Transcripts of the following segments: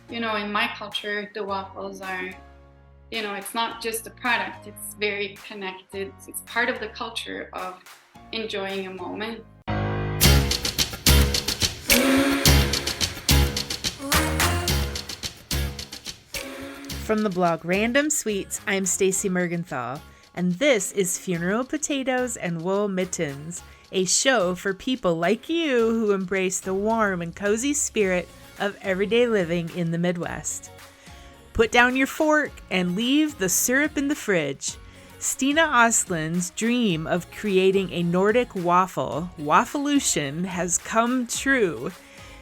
in my culture, the waffles are, it's not just a product, it's very connected. It's part of the culture of enjoying a moment. From the blog Random Sweets, I'm Stacey Mergenthal, and this is Funeral Potatoes and Wool Mittens, a show for people like you who embrace the warm and cozy spirit of everyday living in the Midwest. Put down your fork and leave the syrup in the fridge. Stine Aasland's dream of creating a Nordic waffle, Wafflelution, has come true.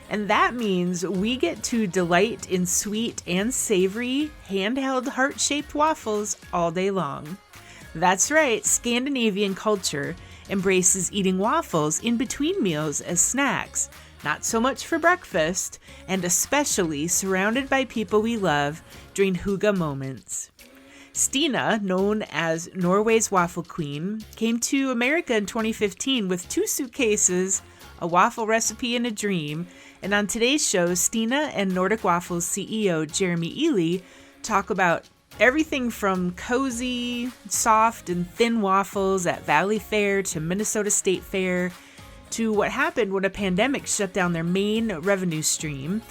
And that means we get to delight in sweet and savory, handheld heart-shaped waffles all day long. That's right, Scandinavian culture embraces eating waffles in between meals as snacks, not so much for breakfast, and especially surrounded by people we love during hygge moments. Stine, known as Norway's Waffle Queen, came to America in 2015 with 2 suitcases, a waffle recipe, and a dream. And on today's show, Stine and Nordic Waffles CEO Jeremy Ely talk about everything from cozy, soft, and thin waffles at Valleyfair to Minnesota State Fair, to what happened when a pandemic shut down their main revenue stream,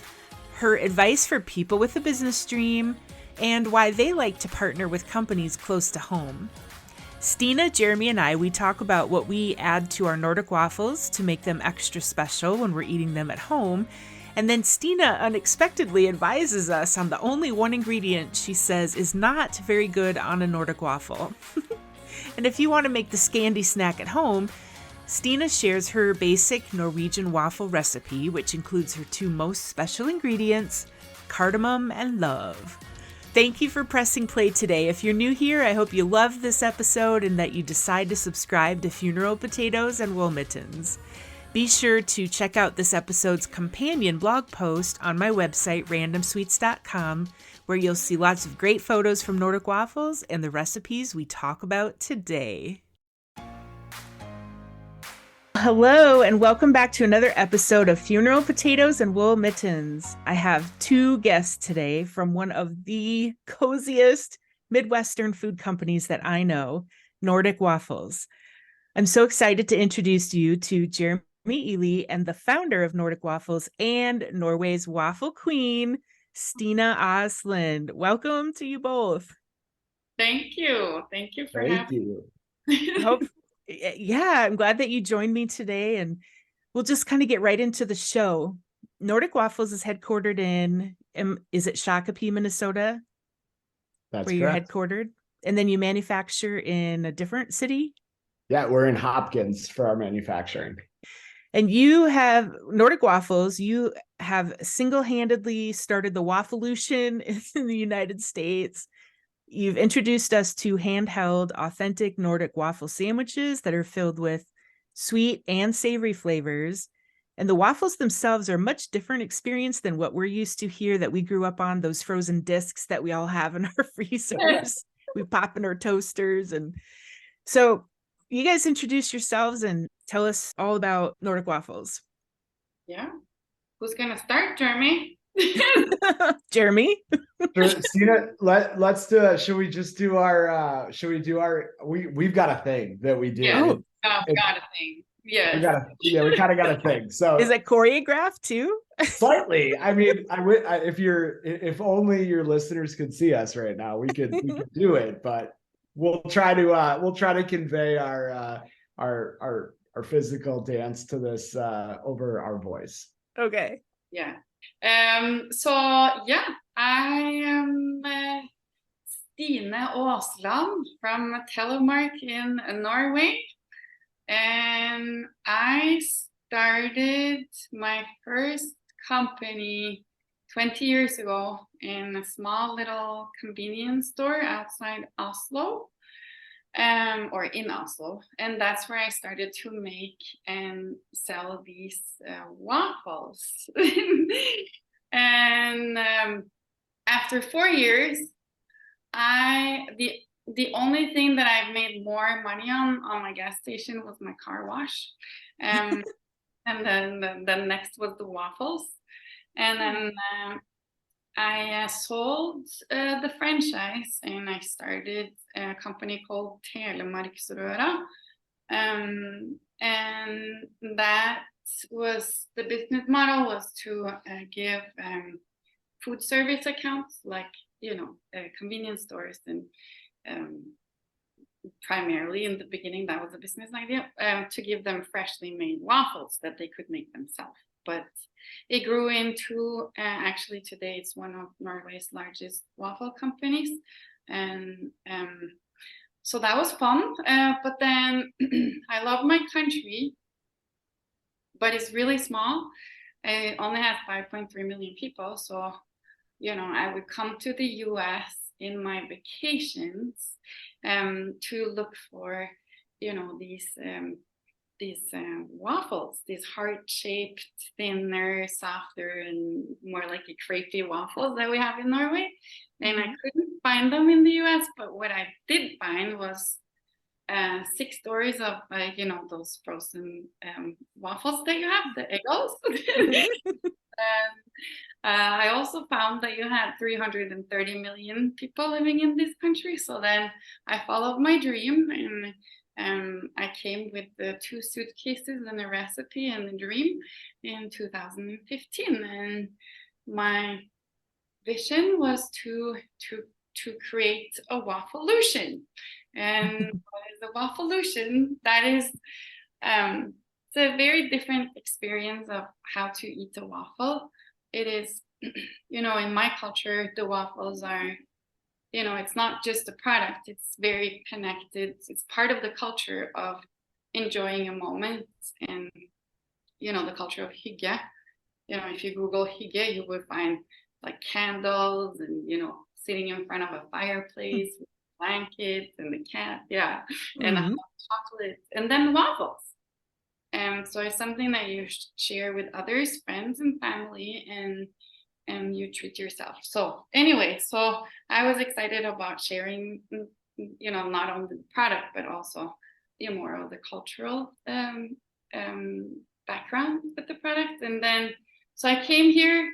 her advice for people with a business dream, and why they like to partner with companies close to home. Stine, Jeremy, and we talk about what we add to our Nordic waffles to make them extra special when we're eating them at home. And then Stine unexpectedly advises us on the only one ingredient she says is not very good on a Nordic waffle. And if you want to make the Scandi snack at home, Stine shares her basic Norwegian waffle recipe, which includes her 2 most special ingredients, cardamom and love. Thank you for pressing play today. If you're new here, I hope you love this episode and that you decide to subscribe to Funeral Potatoes and Wool Mittens. Be sure to check out this episode's companion blog post on my website, randomsweets.com, where you'll see lots of great photos from Nordic Waffles and the recipes we talk about today. Hello, and welcome back to another episode of Funeral Potatoes and Wool Mittens. I have 2 guests today from one of the coziest Midwestern food companies that I know, Nordic Waffles. I'm so excited to introduce you to Jeremy Ely and the founder of Nordic Waffles and Norway's Waffle Queen, Stine Aasland. Welcome to you both. Thank you. Thank you for having me. I'm glad that you joined me today, and we'll just kind of get right into the show. Nordic Waffles is headquartered in, is it Shakopee, Minnesota? That's where correct. You're headquartered? And then you manufacture in a different city? Yeah, we're in Hopkins for our manufacturing. And you have Nordic Waffles, you have single-handedly started the Wafflelution in the United States. You've introduced us to handheld, authentic Nordic waffle sandwiches that are filled with sweet and savory flavors. And the waffles themselves are a much different experience than what we're used to here that we grew up on, those frozen discs that we all have in our freezers. We pop in our toasters. And so you guys introduce yourselves and tell us all about Nordic Waffles. Yeah. Who's going to start, Jeremy? Jeremy? Stine, let's do it. Should we got a thing that we do. Yeah. We got a thing. Yeah. We kind of got a thing. So is it choreographed too? Slightly. I mean, if only your listeners could see us right now, we could do it, but we'll try to convey our physical dance to this over our voice. Okay. Yeah. I am Stine Aasland from Telemark in Norway, and I started my first company 20 years ago in a small little convenience store outside Oslo, or in Oslo, and that's where I started to make and sell these waffles. And after 4 years, the only thing that I've made more money on my gas station was my car wash, and then the next was the waffles, and then I sold the franchise and I started a company called Telemarksrøra. And that was the business model was to give food service accounts like, convenience stores and primarily in the beginning, that was the business idea, to give them freshly made waffles that they could make themselves. But it grew into, actually today it's one of Norway's largest waffle companies. And so that was fun. But then I love my country, but it's really small. It only has 5.3 million people. So, I would come to the US in my vacations to look for, these waffles, these heart-shaped, thinner, softer, and more like a crepey waffles that we have in Norway. And I couldn't find them in the US, but what I did find was 6 stories of, those frozen waffles that you have, the Eggos. And I also found that you had 330 million people living in this country. So then I followed my dream and I came with the 2 suitcases and a recipe and a dream in 2015. And my vision was to create a wafflelution. And what is a wafflelution? That is it's a very different experience of how to eat a waffle. It is, in my culture, the waffles are, it's not just a product, it's very connected. It's part of the culture of enjoying a moment and, the culture of hygge. If you Google hygge, you will find like candles and, sitting in front of a fireplace with blankets and the cat, and chocolate, and then waffles. And so it's something that you share with others, friends and family, and you treat yourself. So anyway, so I was excited about sharing, not only the product, but also, more of the cultural background with the product. And then, so I came here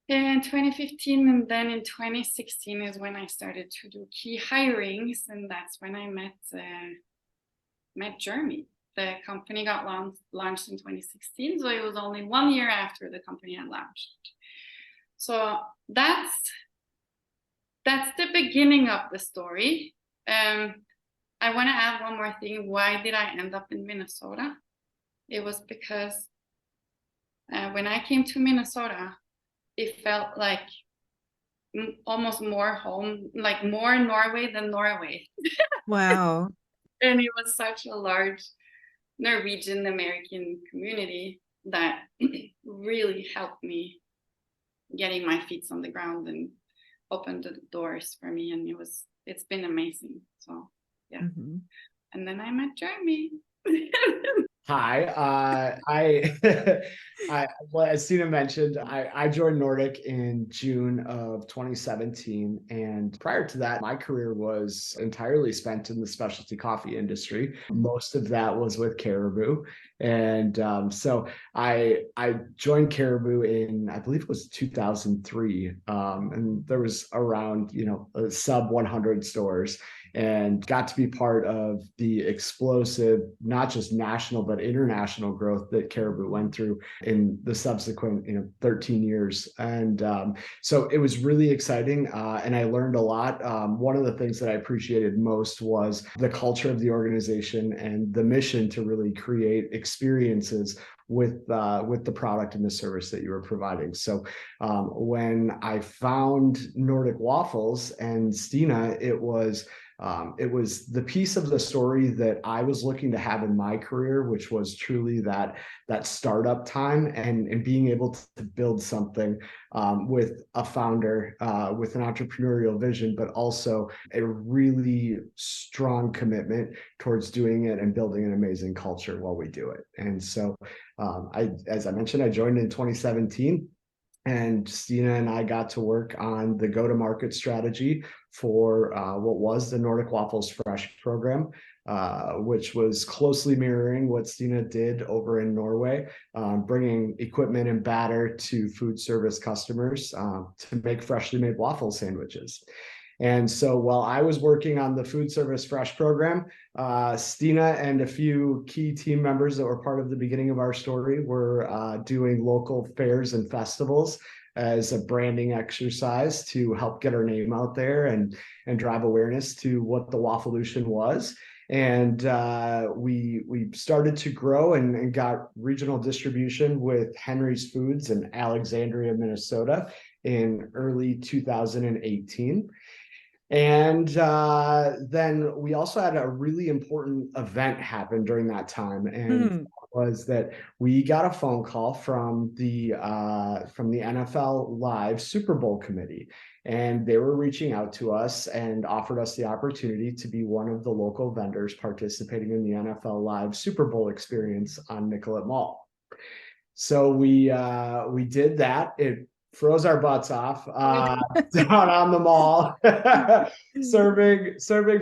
in 2015, and then in 2016 is when I started to do key hirings, and that's when I met Jeremy. The company got launched in 2016, so it was only 1 year after the company had launched. So that's the beginning of the story. I want to add one more thing. Why did I end up in Minnesota? It was because when I came to Minnesota, it felt like almost more home, like more Norway than Norway. Wow. And it was such a large Norwegian American community that really helped me getting my feet on the ground and opened the doors for me, and it's been amazing. So yeah. And then I met Jeremy. Hi, well, as Stine mentioned, I joined Nordic in June of 2017. And prior to that, my career was entirely spent in the specialty coffee industry. Most of that was with Caribou. And so I joined Caribou in, I believe it was 2003. And there was around, sub 100 stores, and got to be part of the explosive, not just national, but international growth that Caribou went through in the subsequent, 13 years. And so it was really exciting. And I learned a lot. One of the things that I appreciated most was the culture of the organization and the mission to really create experiences with the product and the service that you were providing. So when I found Nordic Waffles and Stine, it was the piece of the story that I was looking to have in my career, which was truly that startup time and being able to build something with a founder with an entrepreneurial vision, but also a really strong commitment towards doing it and building an amazing culture while we do it. And so as I mentioned, I joined in 2017. And Stine and I got to work on the go-to-market strategy for what was the Nordic Waffles Fresh program. which was closely mirroring what Stine did over in Norway, bringing equipment and batter to food service customers to make freshly made waffle sandwiches. And so while I was working on the food service fresh program, Stine and a few key team members that were part of the beginning of our story were doing local fairs and festivals as a branding exercise to help get our name out there and drive awareness to what the Wafflelution was. And we started to grow and got regional distribution with Henry's Foods in Alexandria, Minnesota in early 2018. And then we also had a really important event happen during that time, and was that we got a phone call from the NFL Live Super Bowl committee, and they were reaching out to us and offered us the opportunity to be one of the local vendors participating in the NFL Live Super Bowl experience on Nicollet Mall. So we did that. It froze our butts off down on the mall, serving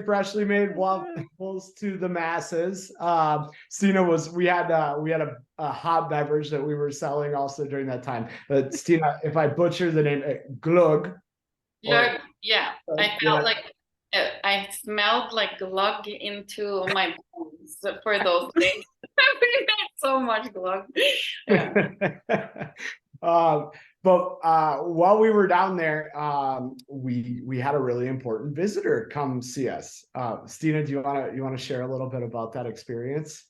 freshly made waffles to the masses. We had a hot beverage that we were selling also during that time. But Stine, if I butcher the name, glug. Glug, yeah. I felt like I smelled like glug into my bones for those days. We had so much glug. Yeah. But while we were down there, we had a really important visitor come see us. Stine, do you want to share a little bit about that experience?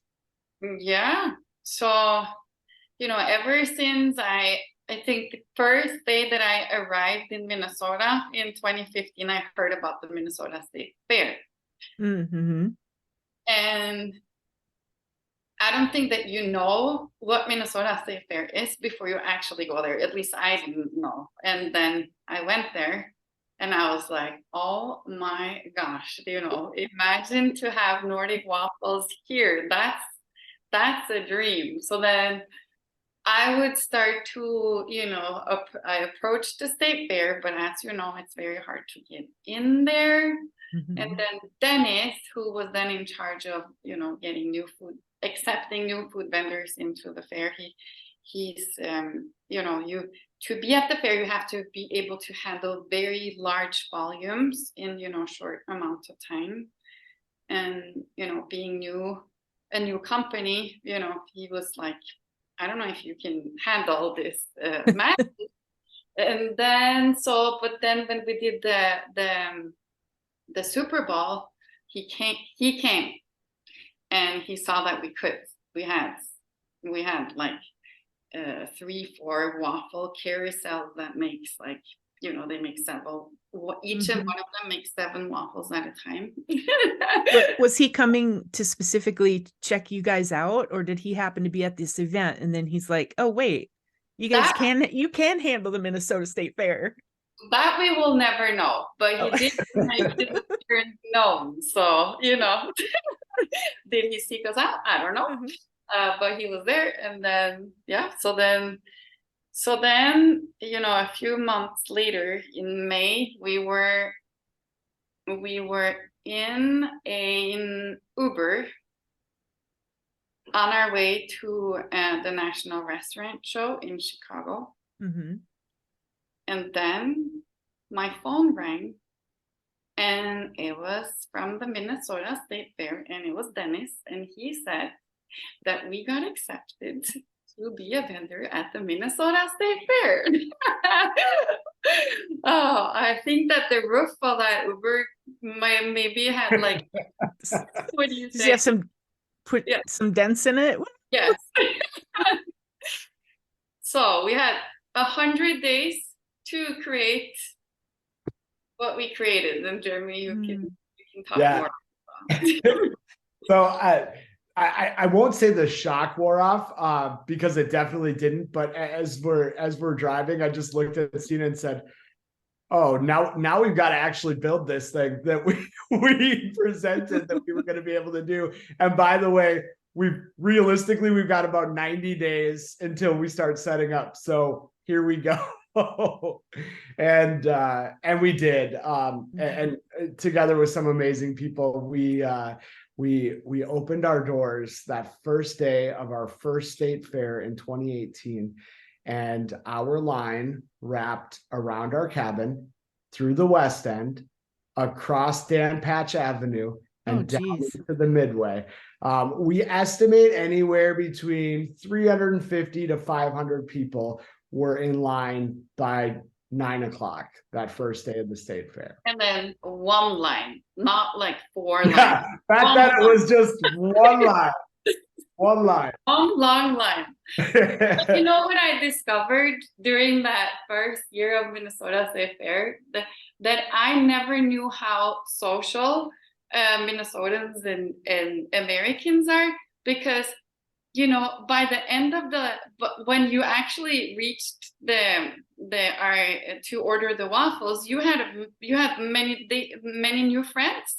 Yeah. So, ever since I think the first day that I arrived in Minnesota in 2015, I heard about the Minnesota State Fair. Mm-hmm. And I don't think that you know what Minnesota State Fair is before you actually go there. At least I didn't know. And then I went there and I was like, oh my gosh, imagine to have Nordic waffles here. That's a dream. So then I would start to, I approached the state fair, but as you know, it's very hard to get in there. Mm-hmm. And then Dennis, who was then in charge of, getting new food, accepting new food vendors into the fair, he's to be at the fair, you have to be able to handle very large volumes in, short amount of time. And, being a new company, he was like, I don't know if you can handle this math. And then, but then when we did the Super Bowl, he came and he saw that we had like 3-4 waffle carousels that makes like, they make several, each and one of them makes 7 waffles at a time. Was he coming to specifically check you guys out, or did he happen to be at this event and then he's like, oh wait, you guys can handle the Minnesota State Fair? That we will never know, but he did make it known. So, did he seek us out? I don't know. Mm-hmm. But he was there, and then so then a few months later in May, we were in an Uber on our way to the National Restaurant Show in Chicago. Mm-hmm. And then my phone rang, and it was from the Minnesota State Fair, and it was Dennis, and he said that we got accepted to be a vendor at the Minnesota State Fair. Oh, I think that the roof of that Uber maybe had like, what do you say? Does he have some dents in it? Yes. So we had 100 days to create what we created. And Jeremy, you can talk more about. So I won't say the shock wore off because it definitely didn't. But as we're driving, I just looked at Stine and said, "Oh, now we've got to actually build this thing that we presented that we were going to be able to do." And by the way, we've got about 90 days until we start setting up. So here we go. And we did, and together with some amazing people, we we opened our doors that first day of our first state fair in 2018, and our line wrapped around our cabin through the West End, across Dan Patch Avenue, and down geez. to the Midway. We estimate anywhere between 350 to 500 people were in line by 9 o'clock that first day of the state fair. And then one line, not like four lines. Yeah, back then it was just one line. One line. One long line. But you know what I discovered during that first year of Minnesota State Fair? That I never knew how social Minnesotans and Americans are, because you know, by the end of when you actually reached to order the waffles, you had many new friends.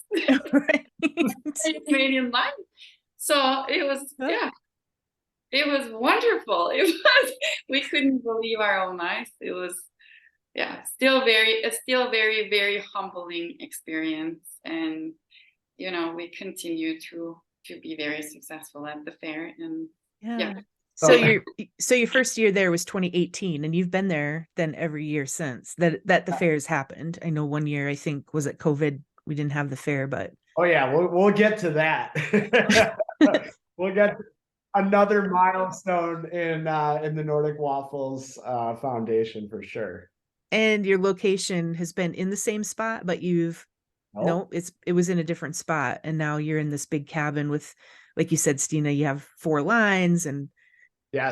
Right. Made in line. So it was, it was wonderful. We couldn't believe our own eyes. It was, still very, very humbling experience. And, you know, we continue to be very successful at the fair. And So your first year there was 2018, and you've been there then every year since that the fair's happened. I know one year, I think, was it COVID, we didn't have the fair, but we'll get to that. We'll get another milestone in the Nordic Waffles Foundation for sure. And your location has been in the same spot, but it was in a different spot, and now you're in this big cabin with, like you said, Stine, you have 4 lines. And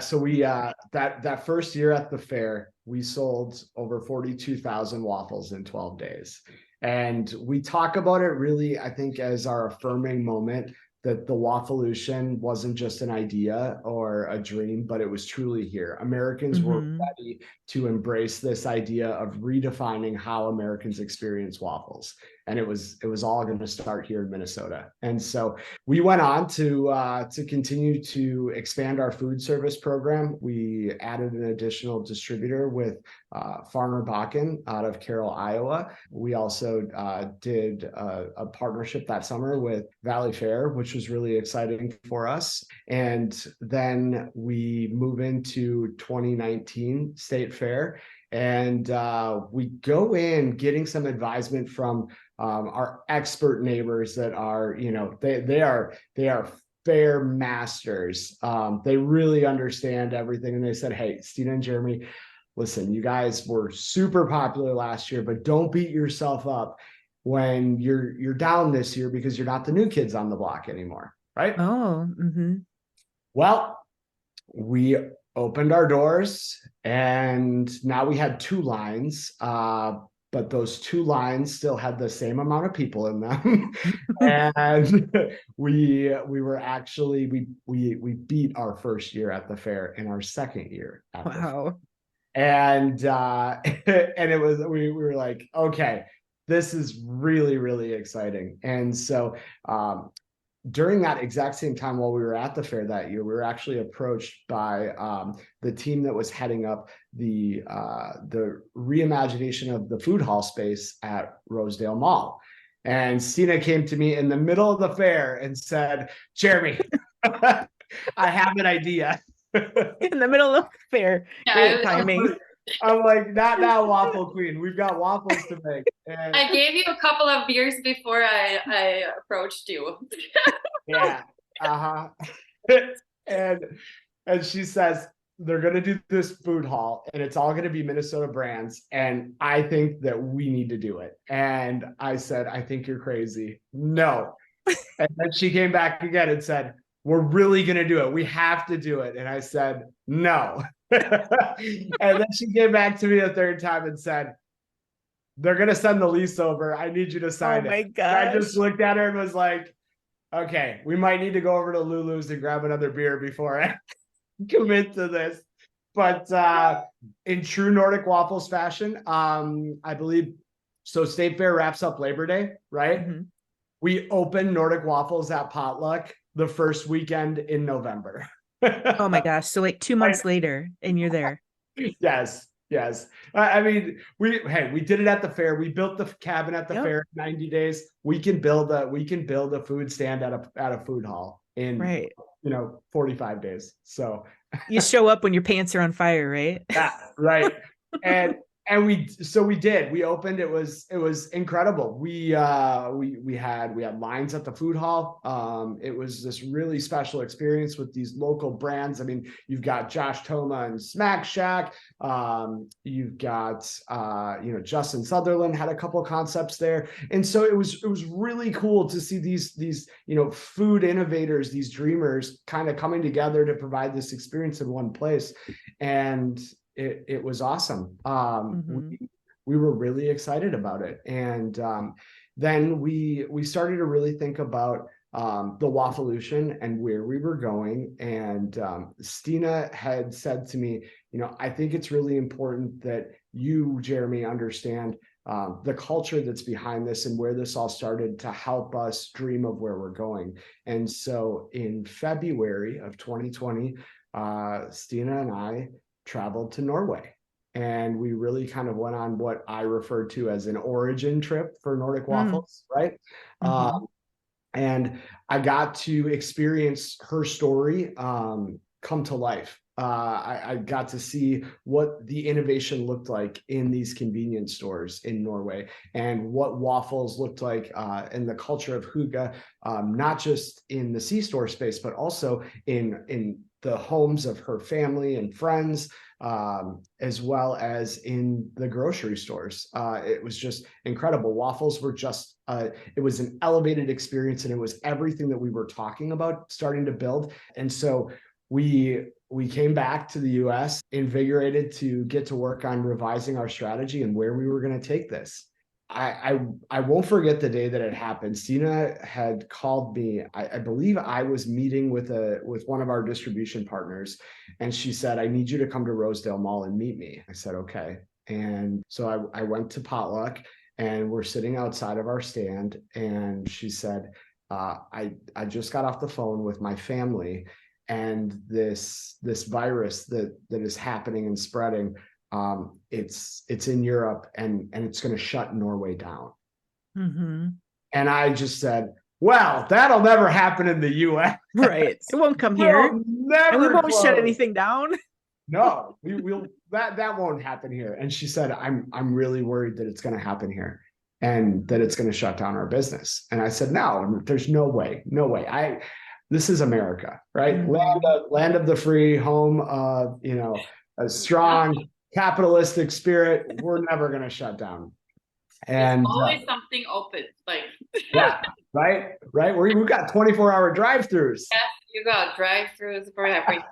so we that first year at the fair, we sold over 42,000 waffles in 12 days. And we talk about it really, I think, as our affirming moment that the Wafflelution wasn't just an idea or a dream, but it was truly here. Americans were ready to embrace this idea of redefining how Americans experience waffles. And it was all going to start here in Minnesota. And so we went on to continue to expand our food service program. We added an additional distributor with Farmer Bakken out of Carroll, Iowa. We also did a partnership that summer with Valleyfair, which was really exciting for us. And then we move into 2019 State Fair, and we go in getting some advisement from our expert neighbors that are, you know, they are fair masters. They really understand everything. And they said, hey, Stine and Jeremy, listen, you guys were super popular last year, but don't beat yourself up when you're down this year because you're not the new kids on the block anymore, right? Well, we opened our doors, and now we had 2 lines, but those 2 lines still had the same amount of people in them. And we were actually, we beat our first year at the fair in our second year at the fair. And it was, we were like, okay, this is really, really exciting. And so during that exact same time, while we were at the fair that year, we were actually approached by the team that was heading up the reimagination of the food hall space at Rosedale Mall. And Stine came to me in the middle of the fair and said, Jeremy, I have an idea. In the middle of the fair. Great timing. I'm like, not now, Waffle Queen. We've got waffles to make. And I gave you a couple of beers before I approached you. Yeah. And she says they're gonna do this food hall, and it's all gonna be Minnesota brands, and I think that we need to do it. And I said, I think you're crazy. No. And then she came back again and said, we're really gonna do it. We have to do it. And I said, no. And then she came back to me a third time and said, they're going to send the lease over. I need you to sign it. Oh my gosh. I just looked at her and was like, okay, we might need to go over to Lulu's and grab another beer before I commit to this. But in true Nordic Waffles fashion, I believe, so State Fair wraps up Labor Day, right? We open Nordic Waffles at Potluck the first weekend in November. Oh my gosh. So like 2 months later, and you're there. Yes. Yes. I mean, we did it at the fair. We built the cabin at the fair in 90 days. We can build a food stand at a food hall in 45 days. So you show up when your pants are on fire, right? yeah, right. And we did. We opened. It was incredible. We had lines at the food hall. It was this really special experience with these local brands. I mean, you've got Josh Toma and Smack Shack. You've got Justin Sutherland had a couple of concepts there, and so it was really cool to see these food innovators, these dreamers, kind of coming together to provide this experience in one place, and it was awesome. We were really excited about it, and then we started to really think about the Wafflelution and where we were going. And Stine had said to me, I think it's really important that you, Jeremy, understand the culture that's behind this and where this all started to help us dream of where we're going. And so in February of 2020, Stine and I traveled to Norway, and we really kind of went on what I referred to as an origin trip for Nordic Waffles, right? And I got to experience her story come to life. I got to see what the innovation looked like in these convenience stores in Norway, and what waffles looked like in the culture of hygge, not just in the C-store space, but also in the homes of her family and friends, as well as in the grocery stores. It was just incredible. Waffles were just, it was an elevated experience, and it was everything that we were talking about starting to build. And so we came back to the US, invigorated to get to work on revising our strategy and where we were going to take this. I won't forget the day that it happened. Stine had called me. I believe I was meeting with one of our distribution partners, and she said, "I need you to come to Rosedale Mall and meet me." I said, "Okay." And so I went to Potluck, and we're sitting outside of our stand, and she said, I just got off the phone with my family, and this virus that is happening and spreading, it's in Europe, and it's going to shut Norway down. And I just said, well, that'll never happen in the US. Right. It won't come here. Never, and we won't shut anything down. No, we'll that won't happen here. And she said, I'm really worried that it's going to happen here, and that it's going to shut down our business. And I said, no, there's no way. This is America, right? Land of the free, home of, a strong capitalistic spirit. We're never going to shut down. And there's always something open, like yeah, right. We've got 24-hour drive-throughs. Yes, you got drive-throughs for everything.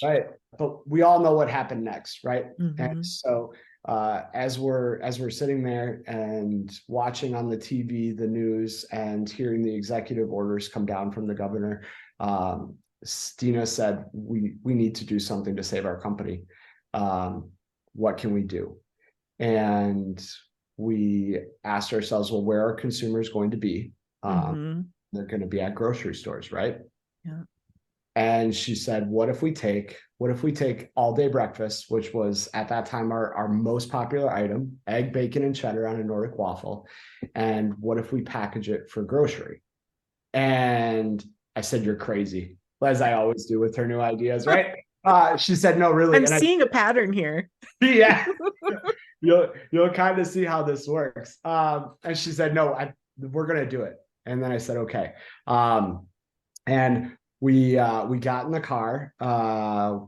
Right. But we all know what happened next, right? And so as we're sitting there and watching on the TV the news and hearing the executive orders come down from the governor, Stine said, we need to do something to save our company. What can we do? And we asked ourselves, well, where are consumers going to be? They're going to be at grocery stores, right? Yeah. And she said, what if we take all day breakfast, which was at that time our most popular item, egg, bacon, and cheddar on a Nordic waffle, and what if we package it for grocery? And I said, you're crazy, as I always do with her new ideas, right? She said, no, really. I'm seeing a pattern here. Yeah. You'll kind of see how this works. And she said, no, we're going to do it. And then I said, okay. And we got in the car.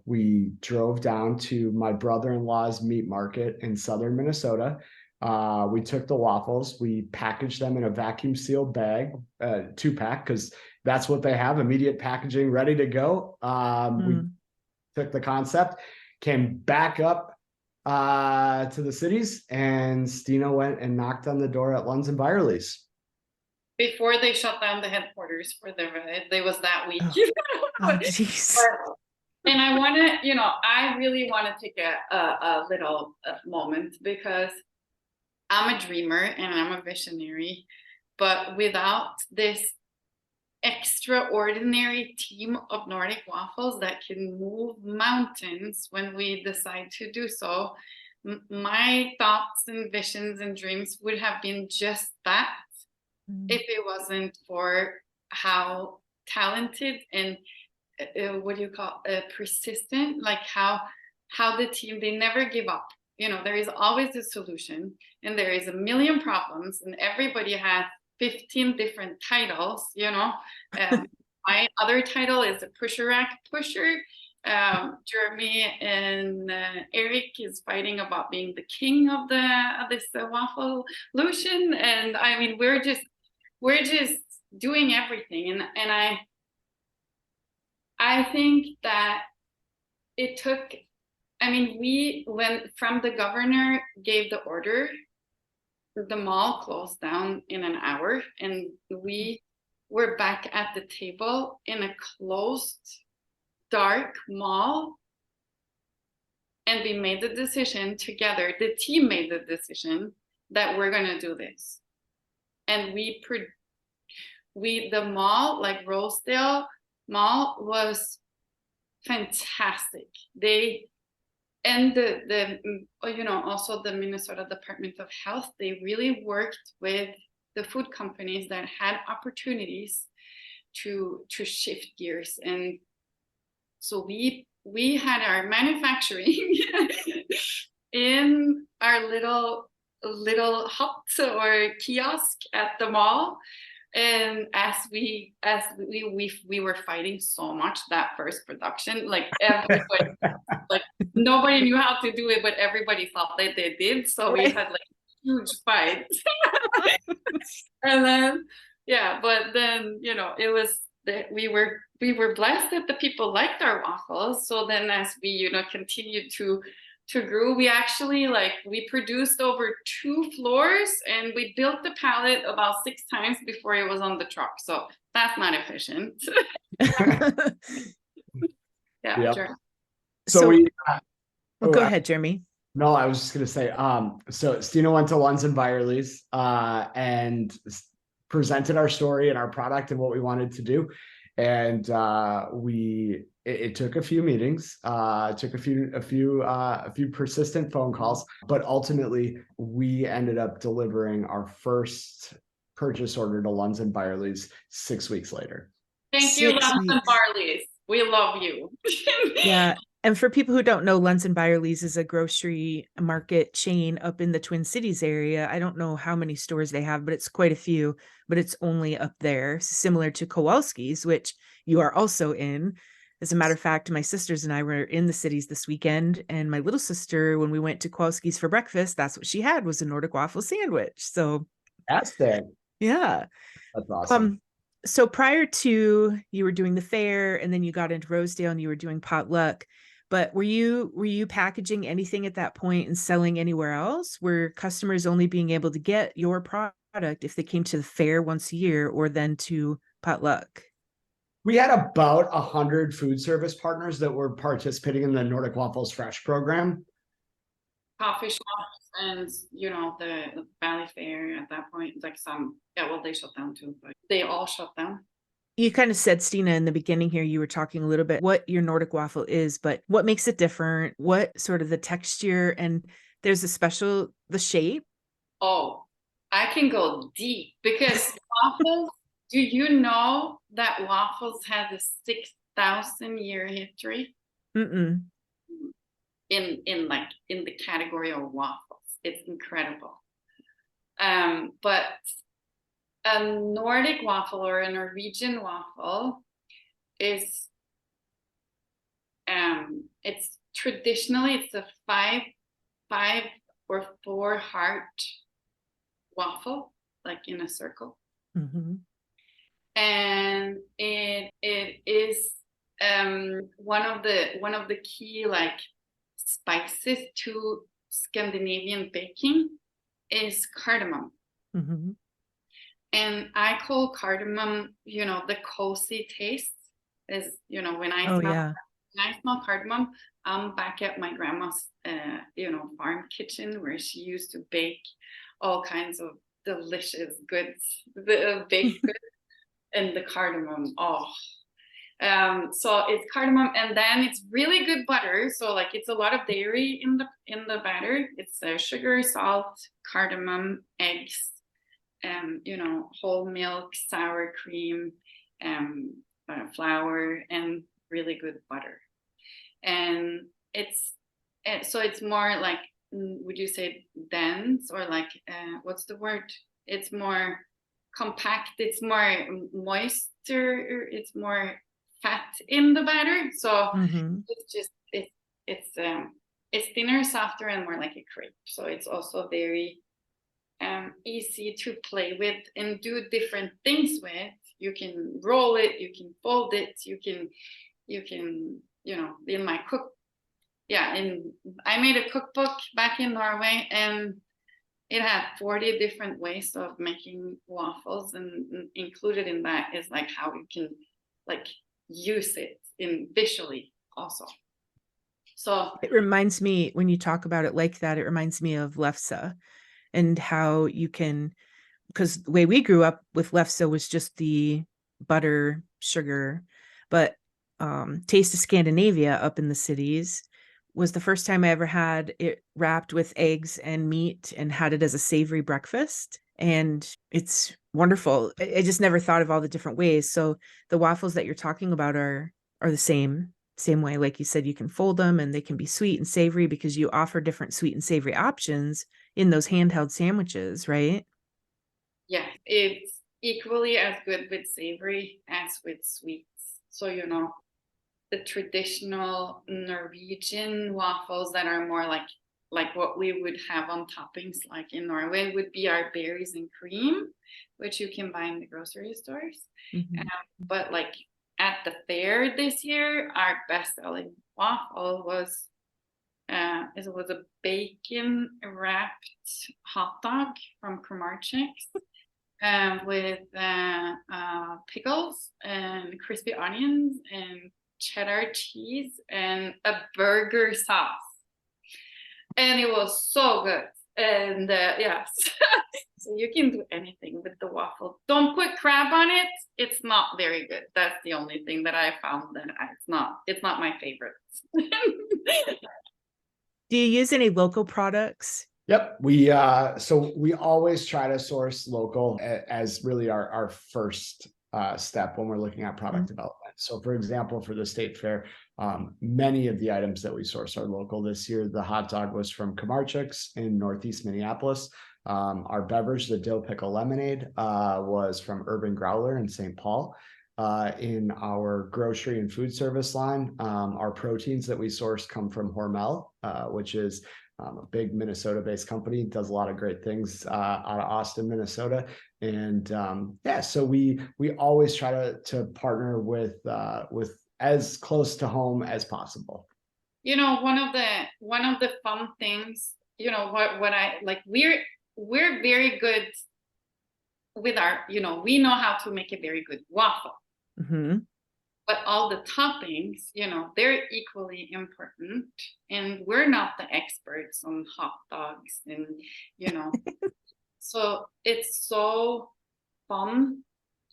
We drove down to my brother-in-law's meat market in southern Minnesota. We took the waffles. We packaged them in a vacuum sealed bag, 2-pack, because that's what they have, immediate packaging, ready to go. We took the concept, came back up to the cities, and Stine went and knocked on the door at Lunds and Byerly's. Before they shut down the headquarters for the ride, there was that week. Oh, jeez. And I really want to take a little moment, because I'm a dreamer and I'm a visionary, but without this extraordinary team of Nordic Waffles that can move mountains when we decide to do so. My thoughts and visions and dreams would have been just that if it wasn't for how talented and what do you call persistent, like how the team, they never give up. You know, there is always a solution, and there is a million problems, and everybody has 15 different titles, you know. My other title is a pusher rack pusher. Jeremy and Eric is fighting about being the king of this Wafflelution, and I mean we're just doing everything, and I think that it took. I mean, when from the governor gave the order, the mall closed down in an hour, and we were back at the table in a closed, dark mall, and we made the decision together. The team made the decision that we're gonna do this, and the mall, like Rosedale Mall, was fantastic. And also the Minnesota Department of Health, they really worked with the food companies that had opportunities to shift gears. And so we had our manufacturing in our little hut or kiosk at the mall. And as we were fighting so much that first production, like everybody, like nobody knew how to do it, but everybody thought that they did. So we had like huge fights. And then but then it was that we were blessed that the people liked our waffles. So then as we continued to grow, we actually we produced over 2 floors, and we built the pallet about 6 times before it was on the truck. So that's not efficient. Yep. Sure. So we go ahead, Jeremy. No, I was just gonna say, so Stine went to Lunds and Byerly's and presented our story and our product and what we wanted to do. And it took a few meetings, took a few persistent phone calls, but ultimately we ended up delivering our first purchase order to Lunds and Byerly's 6 weeks later. Thank you, Lunds and Byerly's. We love you. Yeah. And for people who don't know, Lunds and Byerly's is a grocery market chain up in the Twin Cities area. I don't know how many stores they have, but it's quite a few, but it's only up there, similar to Kowalski's, which you are also in. As a matter of fact, my sisters and I were in the cities this weekend, and my little sister, when we went to Kowalski's for breakfast, that's what she had, was a Nordic waffle sandwich. So that's it. Yeah. That's awesome. So prior to, you were doing the fair, and then you got into Rosedale and you were doing potluck. But were you packaging anything at that point and selling anywhere else? Were customers only being able to get your product if they came to the fair once a year, or then to potluck? We had about 100 food service partners that were participating in the Nordic Waffles Fresh program. Coffee shops and the Valleyfair at that point, like some, they shut down too, but they all shut down. You kind of said, Stine, in the beginning here, you were talking a little bit what your Nordic waffle is, but what makes it different? What sort of the texture, and there's the shape? Oh, I can go deep because waffles, do you know that waffles has a 6,000-year history? Mm-mm. In the category of waffles. It's incredible. But a Nordic waffle or a Norwegian waffle is it's traditionally a 5 or 4 heart waffle, like in a circle. Mm-hmm. And it is one of the key spices to Scandinavian baking is cardamom. Mm-hmm. And I call cardamom, the cozy taste is, when I smell cardamom, I'm back at my grandma's, farm kitchen where she used to bake all kinds of delicious goods, baked goods. and the cardamom. Oh, so it's cardamom, and then it's really good butter. So like it's a lot of dairy in the batter. It's sugar, salt, cardamom, eggs, you know, whole milk, sour cream, flour, and really good butter. And so it's more like, would you say dense, or like what's the word? It's more compact. It's more moisture. It's more fat in the batter. So it's just it's thinner, softer, and more like a crepe. So it's also very easy to play with and do different things with. You can roll it, you can fold it, you can, you know, in my and I made a cookbook back in Norway, and it had 40 different ways of making waffles, and included in that is like how you can like use it in visually also. So it reminds me, when you talk about it like that, it reminds me of lefse, and how you can, because the way we grew up with lefse was just the butter, sugar, but Taste of Scandinavia up in the cities was the first time I ever had it wrapped with eggs and meat, and had it as a savory breakfast. And it's wonderful. I just never thought of all the different ways. So the waffles that you're talking about are the same way. Like you said, you can fold them and they can be sweet and savory, because you offer different sweet and savory options in those handheld sandwiches, right? Yeah, it's equally as good with savory as with sweets. So, you know, the traditional Norwegian waffles that are more like what we would have on toppings like in Norway would be our berries and cream, which you can buy in the grocery stores. But like at the fair this year, our best-selling waffle was it was a bacon wrapped hot dog from Kramarczyk's with pickles and crispy onions and cheddar cheese and a burger sauce. And it was so good. And yes, so you can do anything with the waffle. Don't put crab on it. It's not very good. That's the only thing that I found that it's not my favorite. Do you use any local products? Yep. So we always try to source local as really our first step when we're looking at product development. So for example, for the state fair, many of the items that we source are local. This year, the hot dog was from Kramarczyk's in Northeast Minneapolis. Our beverage, the dill pickle lemonade, was from Urban Growler in St. Paul. In our grocery and food service line, our proteins that we source come from Hormel, which is a big Minnesota-based company, does a lot of great things out of Austin, Minnesota. And so we always try to partner with as close to home as possible. You know, one of the fun things, you know, what I like, we're very good with our, you know, we know how to make a very good waffle. But all the toppings, you know, they're equally important, and we're not the experts on hot dogs, and you know, so it's so fun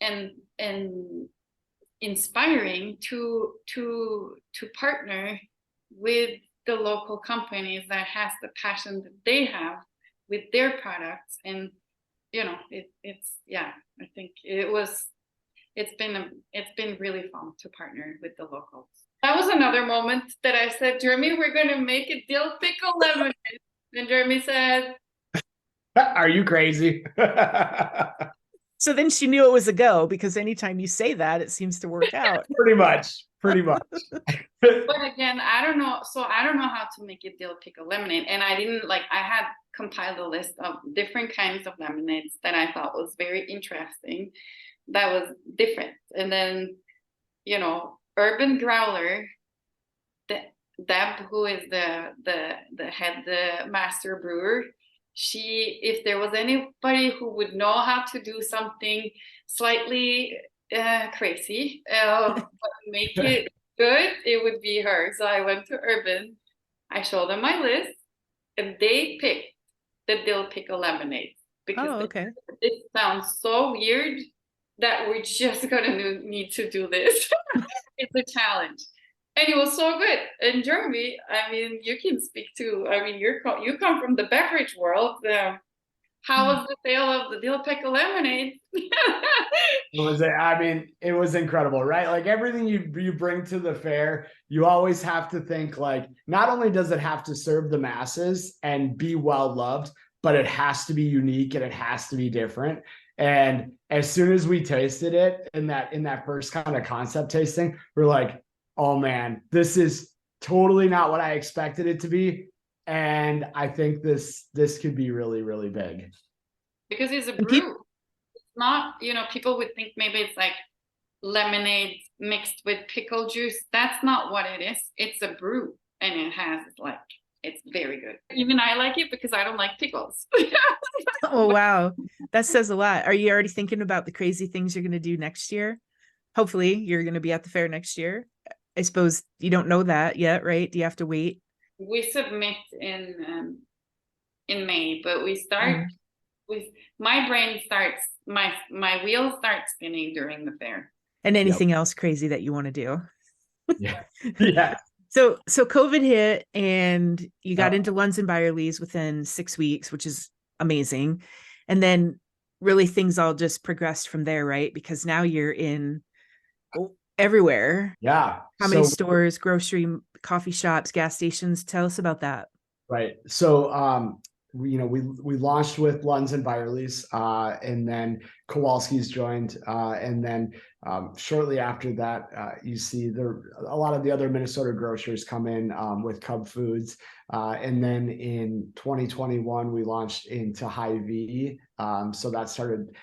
and inspiring to partner with the local companies that has the passion that they have with their products. And you know, it's I think it's been really fun to partner with the locals. That was another moment that I said, Jeremy, we're going to make a dill pickle lemonade. And Jeremy said, are you crazy? So then she knew it was a go, because anytime you say that, it seems to work out. Pretty much. But again, I don't know. So I don't know how to make a dill pickle lemonade. And I had compiled a list of different kinds of lemonades that I thought was very interesting. That was different. And then, you know, Urban Growler, Deb, who is the head master brewer, if there was anybody who would know how to do something slightly crazy, but make it good, it would be her. So I went to Urban, I showed them my list, and they picked the dill pickle lemonade, because it sounds so weird that we're just gonna need to do this. It's a challenge. And it was so good. And Jeremy, I mean, you can speak to, I mean, you come from the beverage world. How was the sale of the dill pickle lemonade? I mean, it was incredible, right? Like everything you bring to the fair, you always have to think like, not only does it have to serve the masses and be well loved, but it has to be unique and it has to be different. And as soon as we tasted it in that first kind of concept tasting, we're like, oh man, this is totally not what I expected it to be. And I think this could be really, really big. Because it's a brew. It's not, people would think maybe it's like lemonade mixed with pickle juice. That's not what it is. It's a brew, and it's very good. Even I like it because I don't like pickles. Oh, wow. That says a lot. Are you already thinking about the crazy things you're going to do next year? Hopefully you're going to be at the fair next year. I suppose you don't know that yet, right? Do you have to wait? We submit in May, but we start with my wheels start spinning during the fair. And anything else crazy that you want to do? Yeah. Yeah. So COVID hit and you got into Lunds and Byerly's within 6 weeks, which is amazing. And then really things all just progressed from there, right? Because now you're in everywhere. Yeah. How many stores, grocery, coffee shops, gas stations? Tell us about that. Right. So we launched with Lunds and Byerly's, and then Kowalski's joined, and then shortly after that, you see a lot of the other Minnesota grocers come in with Cub Foods, and then in 2021 we launched into Hy-Vee, so that started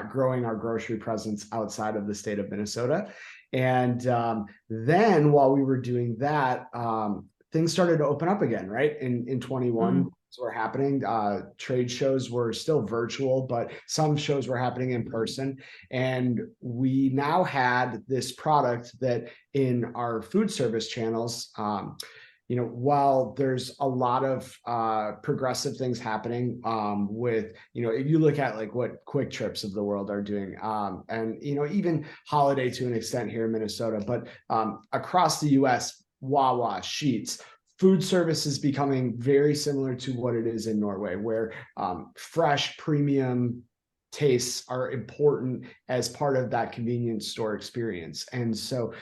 growing our grocery presence outside of the state of Minnesota, and then while we were doing that, things started to open up again, right? In 21. Were happening. Trade shows were still virtual, but some shows were happening in person. And we now had this product that in our food service channels, while there's a lot of progressive things happening with, if you look at like what Quick Trips of the world are doing, and, even Holiday to an extent here in Minnesota, but across the US, Wawa, Sheetz, food service is becoming very similar to what it is in Norway, where fresh premium tastes are important as part of that convenience store experience. And so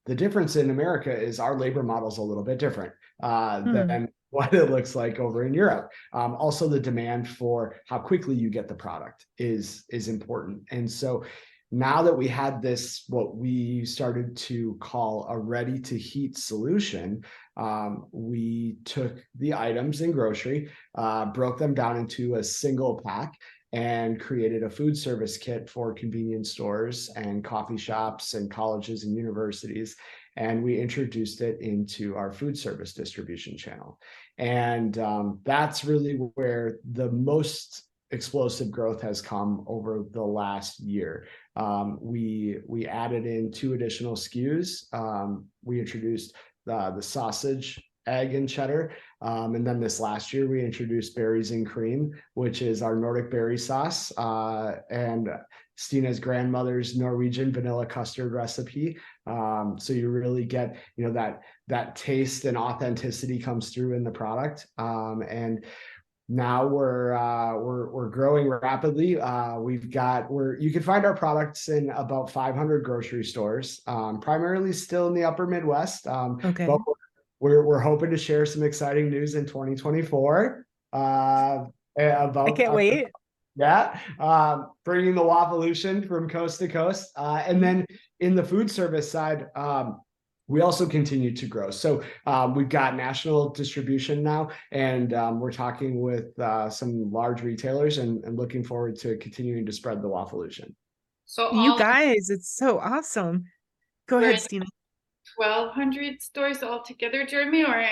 the difference in America is our labor model is a little bit different than what it looks like over in Europe. Also, the demand for how quickly you get the product is important. And so now that we had this, what we started to call a ready to heat solution, we took the items in grocery, broke them down into a single pack, and created a food service kit for convenience stores and coffee shops and colleges and universities. And we introduced it into our food service distribution channel. And that's really where the most explosive growth has come over the last year. We added in 2 additional SKUs. We introduced the sausage, egg, and cheddar. And then this last year, we introduced berries and cream, which is our Nordic berry sauce, and Stine's grandmother's Norwegian vanilla custard recipe. So you really get, that taste and authenticity comes through in the product. And now we're growing rapidly. You can find our products in about 500 grocery stores, primarily still in the upper Midwest. Okay. But we're hoping to share some exciting news in 2024. About I can't wait. Yeah, bringing the Wafflelution from coast to coast, and then in the food service side, we also continue to grow. So we've got national distribution now, and we're talking with some large retailers and looking forward to continuing to spread the Wafflelution. So you guys, it's so awesome. Go ahead, Stine. 1,200 stores altogether, Jeremy, or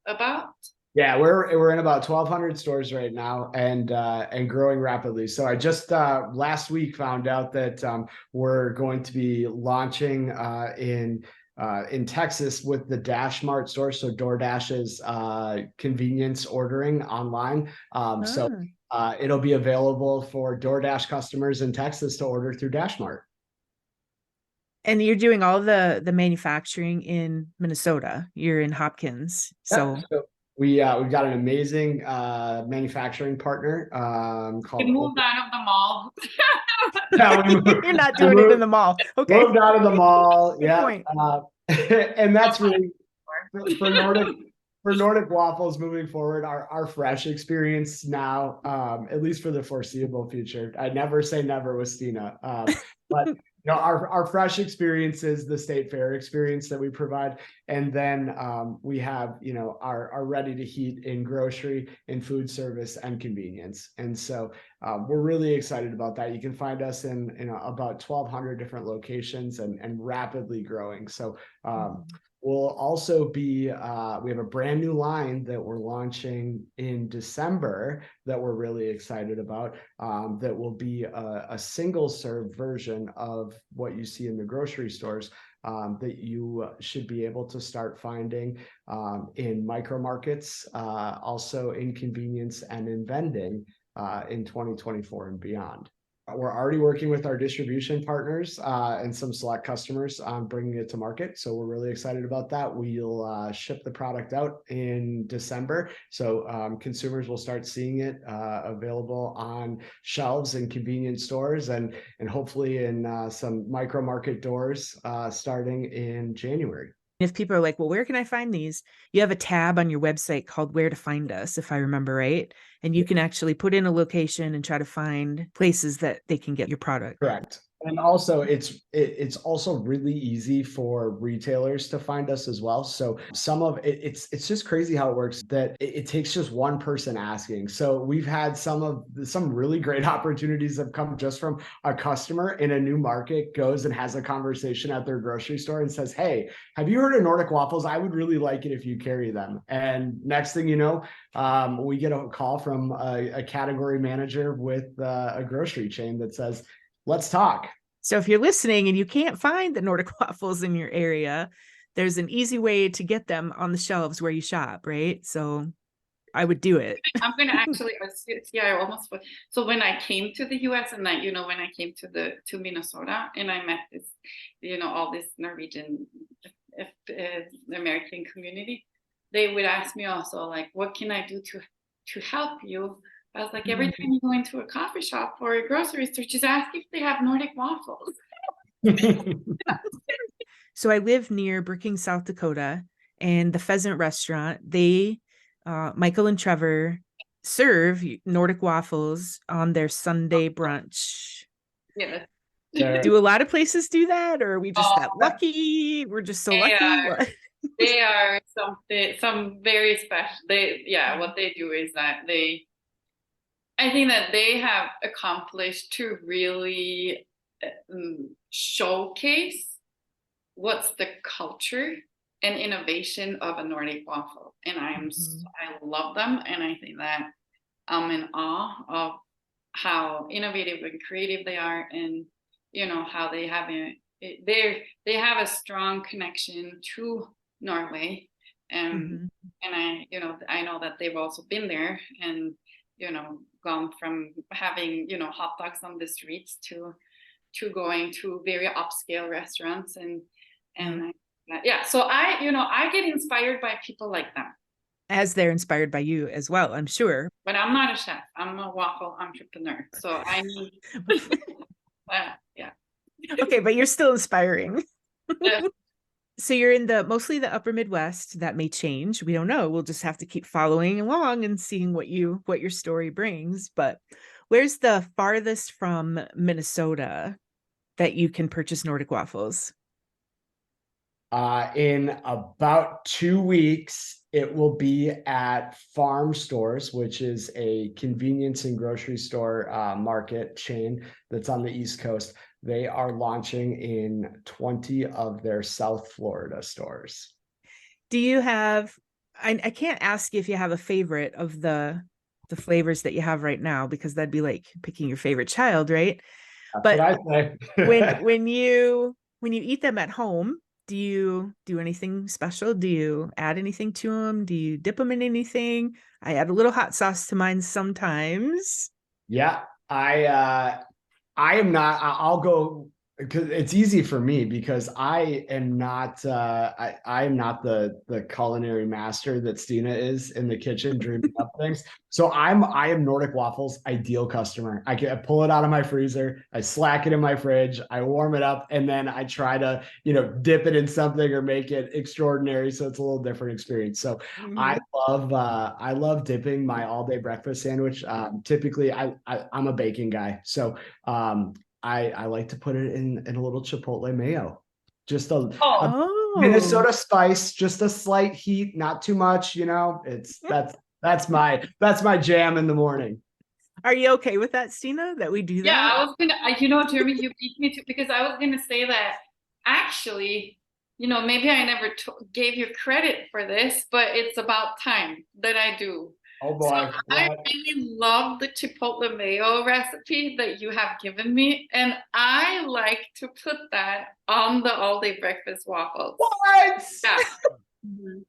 about? Yeah, we're in about 1,200 stores right now, and growing rapidly. So I just last week found out that we're going to be launching in Texas with the Dash Mart store, so DoorDash's convenience ordering online. So it'll be available for DoorDash customers in Texas to order through DashMart. And you're doing all the manufacturing in Minnesota. You're in Hopkins. So, so we've got an amazing manufacturing partner We called moved out of the mall. Yeah, you're not doing it in the mall. Okay. Moved out of the mall. Good Yeah. point. And that's really for Nordic Waffles moving forward, our fresh experience now, at least for the foreseeable future. I never say never with Stine, but our fresh experience is the state fair experience that we provide, and then we have our ready to heat in grocery, in food service, and convenience. And so we're really excited about that. You can find us in about 1,200 different locations and rapidly growing. So we'll also be, we have a brand new line that we're launching in December that we're really excited about, that will be a single serve version of what you see in the grocery stores, that you should be able to start finding in micro markets, also in convenience and in vending in 2024 and beyond. We're already working with our distribution partners and some select customers on bringing it to market. So we're really excited about that. We'll ship the product out in December. So consumers will start seeing it available on shelves in convenience stores and hopefully in some micro market doors starting in January. If people are like, well, where can I find these? You have a tab on your website called Where to Find Us, if I remember right. And you can actually put in a location and try to find places that they can get your product. Correct. And also it's also really easy for retailers to find us as well. So some of it's just crazy how it works that it takes just one person asking. So we've had some really great opportunities have come just from a customer in a new market goes and has a conversation at their grocery store and says, hey, have you heard of Nordic Waffles? I would really like it if you carry them. And next thing you know, we get a call from a category manager with a grocery chain that says, let's talk. So if you're listening and you can't find the Nordic Waffles in your area, there's an easy way to get them on the shelves where you shop, right? So I would do it. I'm going to actually, I almost, so when I came to the US and when I came to Minnesota and I met this, all this Norwegian, American community, they would ask me also like, what can I do to help you? I was like, every time you go into a coffee shop or a grocery store, just ask if they have Nordic waffles. So I live near Brookings, South Dakota, and the Pheasant Restaurant, Michael and Trevor serve Nordic waffles on their Sunday brunch. Yeah. Do a lot of places do that, or are we just that lucky? We're just so lucky. They are some very special. What they do is that I think that they have accomplished to really showcase what's the culture and innovation of a Nordic waffle. And I love them. And I think that I'm in awe of how innovative and creative they are, and how they have they have a strong connection to Norway. And I know that they've also been there and gone from having hot dogs on the streets to going to very upscale restaurants and so I get inspired by people like them, as they're inspired by you as well, I'm sure. But I'm not a chef, I'm a waffle entrepreneur, so I need okay, but you're still inspiring. So you're in mostly the upper Midwest. That may change. We don't know. We'll just have to keep following along and seeing what your story brings. But where's the farthest from Minnesota that you can purchase Nordic waffles? In about 2 weeks, it will be at Farm Stores, which is a convenience and grocery store market chain that's on the East Coast. They are launching in 20 of their South Florida stores. Do you have, I can't ask you if you have a favorite of the flavors that you have right now, because that'd be like picking your favorite child, right? That's what I say. when you eat them at home, Do you do anything special? Do you add anything to them? Do you dip them in anything? I add a little hot sauce to mine sometimes. Yeah, I am not. I'll go because it's easy for me because I am not. I am not the culinary master that Stine is in the kitchen dreaming up things. So I am Nordic Waffles ideal customer. I pull it out of my freezer, I slack it in my fridge, I warm it up, and then I try to dip it in something or make it extraordinary so it's a little different experience. So Mhm. I love dipping my all day breakfast sandwich. Typically, I'm a bacon guy, so I like to put it in a little chipotle mayo, just a Oh, Oh, Minnesota spice, just a slight heat, not too much. It's that's my jam in the morning. are you okay with that, Stina, that we do yeah, that? I was gonna, Jeremy, you beat me to, because I was gonna say that actually, maybe I never gave you credit for this, but it's about time that I do. Oh So boy, I what? really love the chipotle mayo recipe that you have given me, and I like to put that on the all-day breakfast waffles. What? Yeah. Mhm.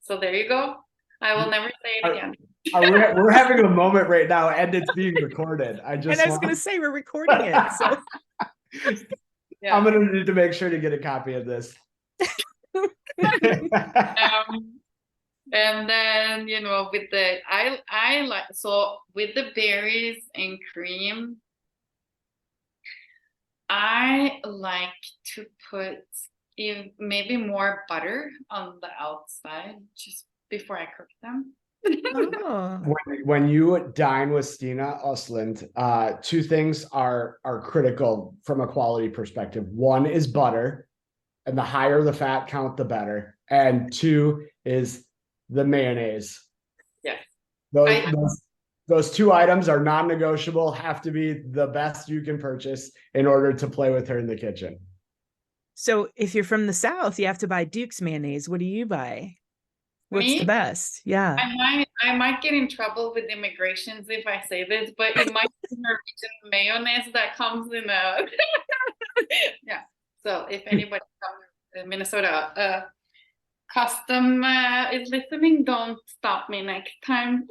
So there you go. I will never say it Are, again. we're having a moment right now, and it's being recorded. I And just I was going to want. say we're recording it. So I'm Yeah. gonna need to make sure to get a copy of this. Um, and then with the I like, so with the berries and cream, I like to put in maybe more butter on the outside just before I cook them. oh, When you dine with Stine Aasland, two things are critical from a quality perspective. One is butter, and the higher the fat count, the better. And two is the mayonnaise. Yes. Those I those, those two items are non-negotiable, have to be the best you can purchase in order to play with her in the kitchen. so if you're from the South, you have to buy Duke's mayonnaise. What do you buy? What's the Me, best? Yeah. I might get in trouble with immigrations if I say this, but it might be Norwegian mayonnaise that comes in a yeah. So if anybody comes to Minnesota, custom is listening, don't stop me next time.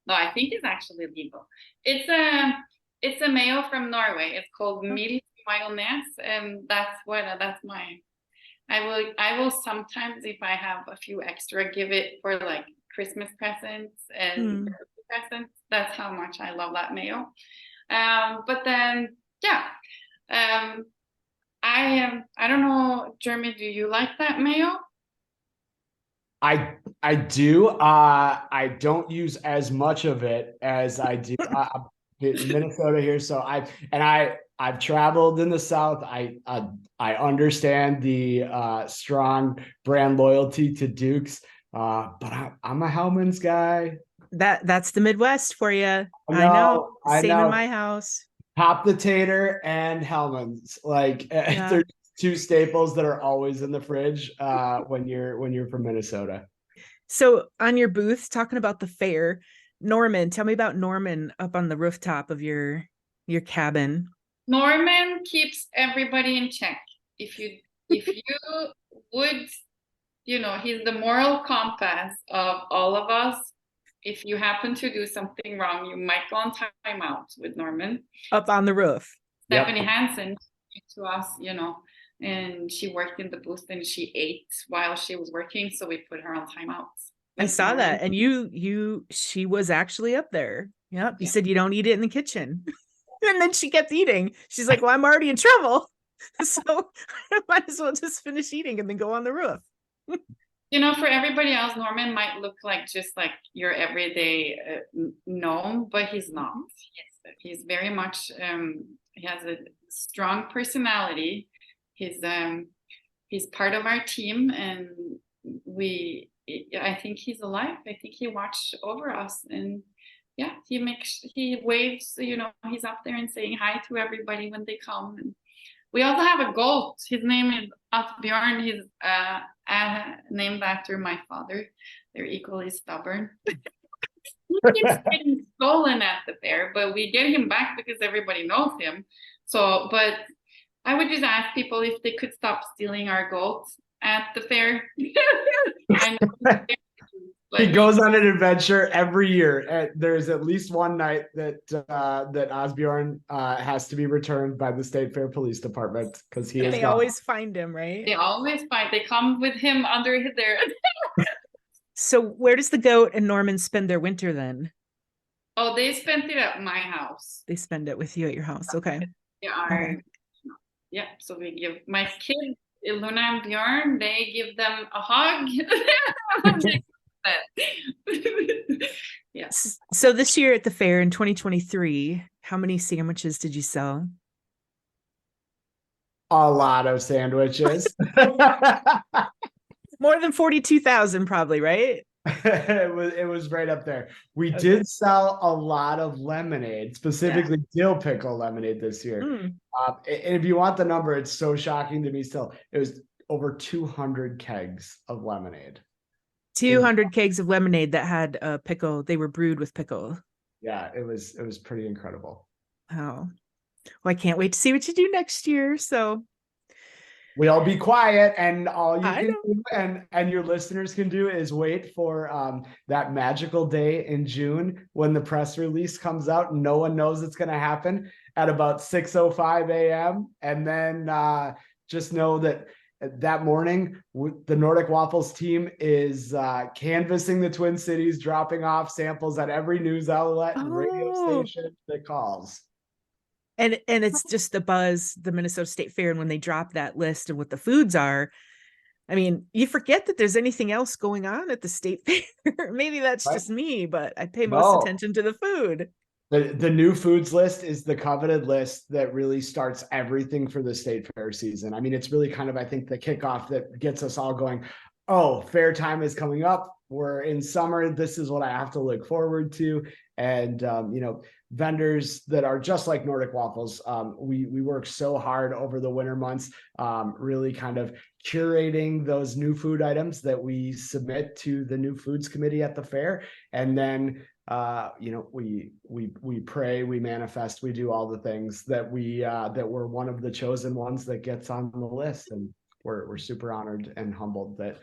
No, I think it's actually legal. It's a mayo from Norway. It's called mild mayonnaise, and that's my. I will sometimes, if I have a few extra, give it for like Christmas presents and Hmm. birthday presents. That's how much I love that mayo. But then yeah, um, I don't know, Jeremy, do you like that mayo? I do. I don't use as much of it as I do in Minnesota here. So I've traveled in the South. I understand the strong brand loyalty to Duke's. But I'm a Hellman's guy. That's the Midwest for you. I I know. know. I Same in know. my house. Pop the tater and Hellman's. Like Yeah. they're two staples that are always in the fridge when you're from Minnesota. So on your booth, talking about the fair, Norman, tell me about Norman up on the rooftop of your cabin. Norman keeps everybody in check. If you would, he's the moral compass of all of us. If you happen to do something wrong, you might go on timeout with Norman. Up on the roof. Yep. Stephanie Hansen came to us, and she worked in the booth and she ate while she was working, so we put her on timeouts. I With saw Norman. that. And she was actually up there. Yep. You Yeah. said you don't eat it in the kitchen. And then she kept eating. She's like, well, I'm already in trouble. So I might as well just finish eating and then go on the roof. For everybody else, Norman might look like just like your everyday gnome, but he's not. He's very much. He has a strong personality. He's part of our team, and I think he's alive. I think he watched over us, and yeah, he waves. He's up there and saying hi to everybody when they come. And we also have a goat. His name is Asbjørn. He's named after my father. They're equally stubborn. He keeps getting stolen at the fair, but we get him back because everybody knows him. So, but I would just ask people if they could stop stealing our goats at the fair. I know, He but goes on an adventure every year. There's at least one night that Asbjorn has to be returned by the State Fair Police Department because he is They gone. always find him, right? they always find, they come with him under their. So where does the goat and Norman spend their winter then? Oh, they spent it at my house. They spend it with you at your house. Okay. They are, yeah. So we give my kids, Luna and Bjorn, they give them a hug. Yes. So this year at the fair in 2023, how many sandwiches did you sell? A lot of sandwiches. More than 42,000 probably, right? It was right up there. We did sell a lot of lemonade, specifically dill pickle lemonade this year. And if you want the number, it's so shocking to me still. It was over 200 kegs of lemonade. 200 kegs of lemonade that had a pickle. They were brewed with pickle. Yeah, it was pretty incredible. Oh, well, I can't wait to see what you do next year. So we'll be quiet, and all you can know. do and your listeners can do is wait for that magical day in June when the press release comes out and no one knows it's going to happen at about 6:05 a.m. And then just know that morning, the Nordic Waffles team is canvassing the Twin Cities, dropping off samples at every news outlet and radio station that calls. And it's just the buzz, the Minnesota State Fair, and when they drop that list and what the foods are, I mean, you forget that there's anything else going on at the State Fair. Maybe that's just me, but I pay most attention to the food. The new foods list is the coveted list that really starts everything for the State Fair season. I mean, it's really kind of, I think, the kickoff that gets us all going, oh, fair time is coming up. We're in summer. This is what I have to look forward to. And, vendors that are just like Nordic Waffles, we work so hard over the winter months, really kind of curating those new food items that we submit to the new foods committee at the fair. And then we pray, we manifest, we do all the things that we're one of the chosen ones that gets on the list. And we're super honored and humbled that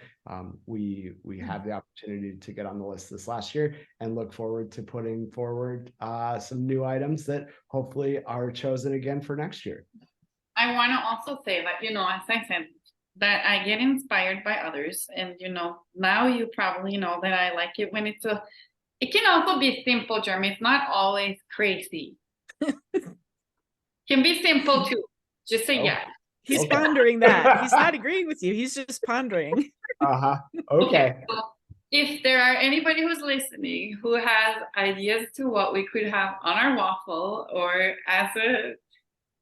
we had the opportunity to get on the list this last year, and look forward to putting forward some new items that hopefully are chosen again for next year. I want to also say that, as I said, that I get inspired by others, and now you probably know that I like it when it can also be simple, Jeremy. It's not always crazy. Can be simple too. Just say yes. He's pondering that. He's not agreeing with you. He's just pondering. Okay. So if there are anybody who's listening who has ideas to what we could have on our waffle, or as a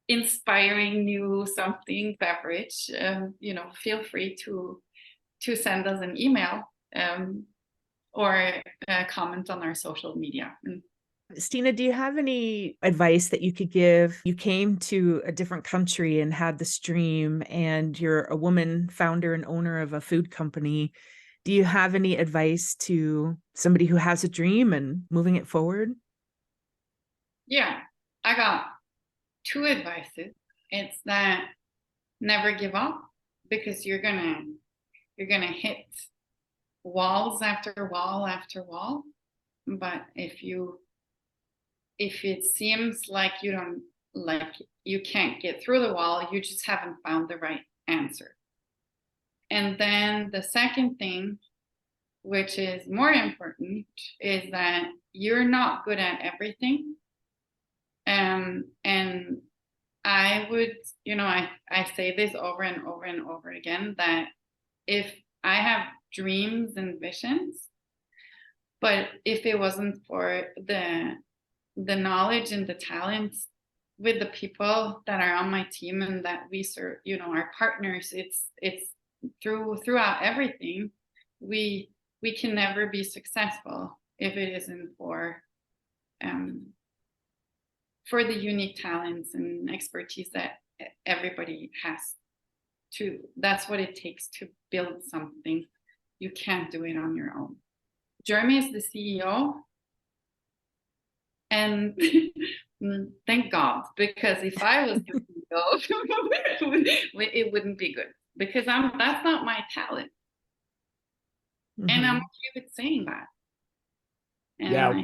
inspiring new something beverage, feel free to send us an email or comment on our social media. Stine, do you have any advice that you could give? You came to a different country and had this dream, and you're a woman founder and owner of a food company. Do you have any advice to somebody who has a dream and moving it forward? Yeah, I got 2 advices. It's that never give up, because you're gonna hit walls after wall after wall. But if it seems like you can't get through the wall, you just haven't found the right answer. And then the second thing, which is more important, is that you're not good at everything. And I would, I say this over and over and over again, that if I have dreams and visions, but if it wasn't for the knowledge and the talents with the people that are on my team and that we serve, our partners, it's throughout everything, we can never be successful if it isn't for the unique talents and expertise that everybody has to. That's what it takes to build something. You can't do it on your own. Jeremy is the CEO, And thank God, because if I was doing those, it wouldn't be good, because that's not my talent. And I'm okay with saying that. And Yeah,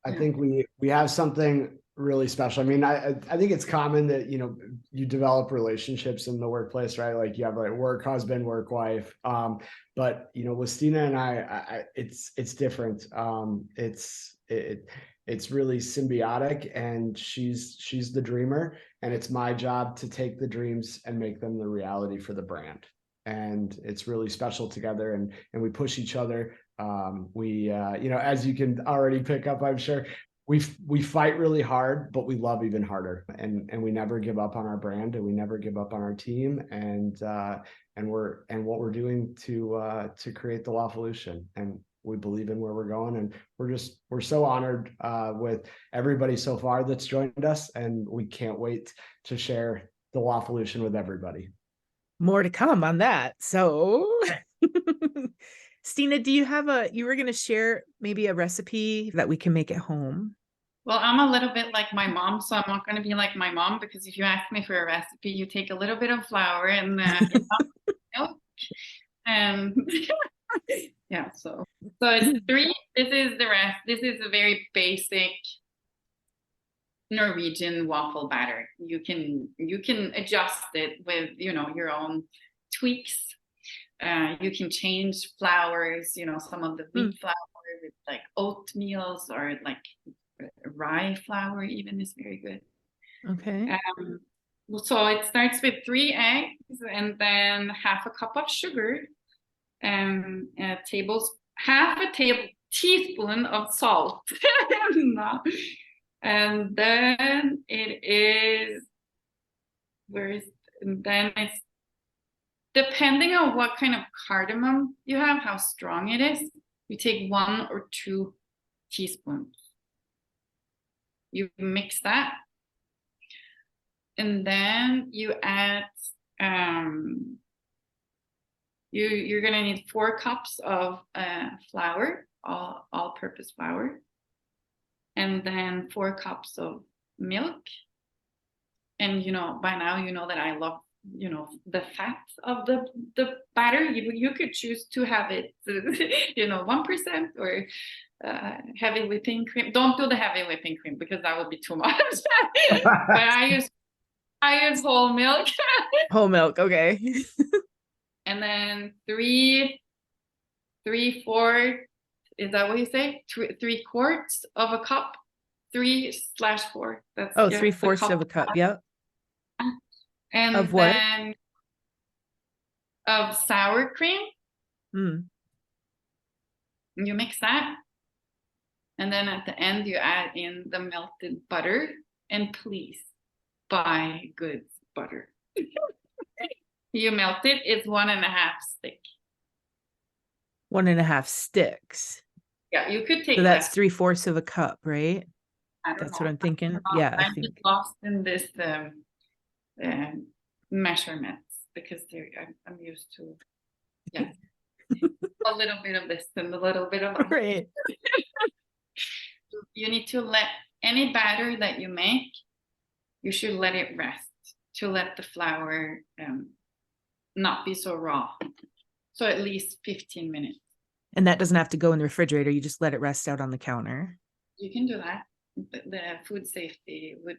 I think we have something really special. I mean, I think it's common that, you know, you develop relationships in the workplace, right? Like you have like work husband, work wife. But you know, with Stine and I it's different. It's really symbiotic, and she's the dreamer, and it's my job to take the dreams and make them the reality for the brand. And it's really special together, and we push each other. You know, as you can already pick up, I'm sure we fight really hard, but we love even harder, and we never give up on our brand, and we never give up on our team, and what we're doing to create the Wafflelution, and we believe in where we're going, and we're so honored with everybody so far that's joined us, and we can't wait to share the Wafflelution with everybody. More to come on that. So Stine, do you have you were going to share maybe a recipe that we can make at home? Well, I'm a little bit like my mom, so I'm not going to be like my mom, because if you ask me for a recipe, you take a little bit of flour and milk, and yeah, so it's 3. This is the rest. This is a very basic Norwegian waffle batter. You can adjust it with, you know, your own tweaks. You can change flours, you know, some of the wheat flour with like oatmeals, or like rye flour even is very good. Okay. So it starts with 3 eggs, and then half a cup of sugar, and half a teaspoon of salt. No. And then then it's depending on what kind of cardamom you have, how strong it is. You take 1 or 2 teaspoons. You mix that, and then you add you're gonna need 4 cups of flour, all-purpose flour, and then 4 cups of milk. And you know, by now you know that I love, you know, the fat of the batter. You could choose to have it you know, 1% or heavy whipping cream. Don't do the heavy whipping cream, because that would be too much. But I use whole milk. Whole milk, okay. And then 3/4, is that what you say? 3/4 of a cup. 3/4. That's 3/4 of a cup. Yep. And of what? then of sour cream. You mix that, and then at the end you add in the melted butter, and please buy good butter. You melt it. It's 1.5 stick. 1.5 sticks. Yeah, you could take. So that's 3/4 of a cup, right? That's what I'm thinking. Yeah, I'm just lost in this measurements, because I'm used to, yeah, a little bit of this and a little bit of that. Right. You need to let any batter that you make, you should let it rest, to let the flour not be so raw. So at least 15 minutes. And that doesn't have to go in the refrigerator. You just let it rest out on the counter. You can do that. The food safety would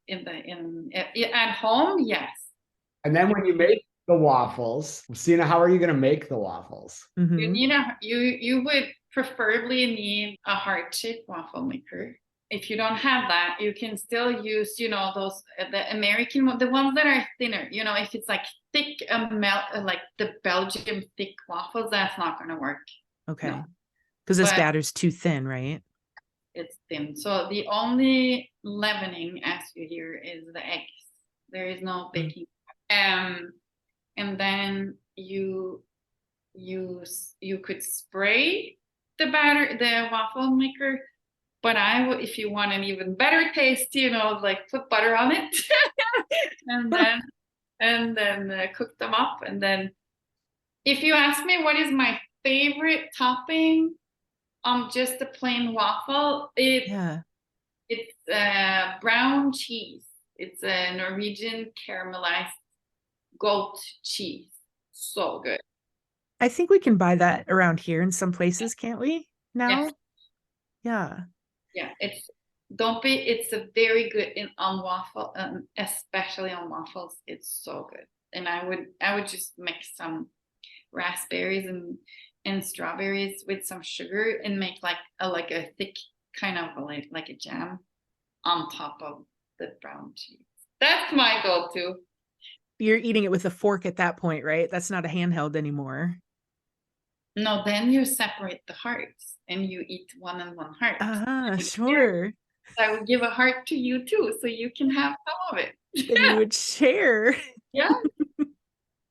at home, yes. And then when you make the waffles, Stine, how are you going to make the waffles? You need you would preferably need a heart-shaped waffle maker. If you don't have that, you can still use, you know, those the American the ones that are thinner. You know, if it's like thick like the Belgian thick waffles, that's not going to work. Okay, because this batter's too thin, right? It's thin. So the only leavening, as you hear, is the eggs. There is no baking. And then you could spray the batter, the waffle maker. But if you want an even better taste, you know, like put butter on it, and then cook them up. And then, if you ask me what is my favorite topping, just a plain waffle, It's brown cheese. It's a Norwegian caramelized goat cheese. So good. I think we can buy that around here in some places, can't we? Now? Yes. Yeah. Yeah. It's a very good on waffle, especially on waffles. It's so good. And I would just mix some raspberries and strawberries with some sugar and make like a thick kind of like a jam on top of the brown cheese. That's my go-to. You're eating it with a fork at that point, right? That's not a handheld anymore. No, then you separate the hearts and you eat one and one heart. Sure. I would give a heart to you too, so you can have some of it. Then you would share. Yeah.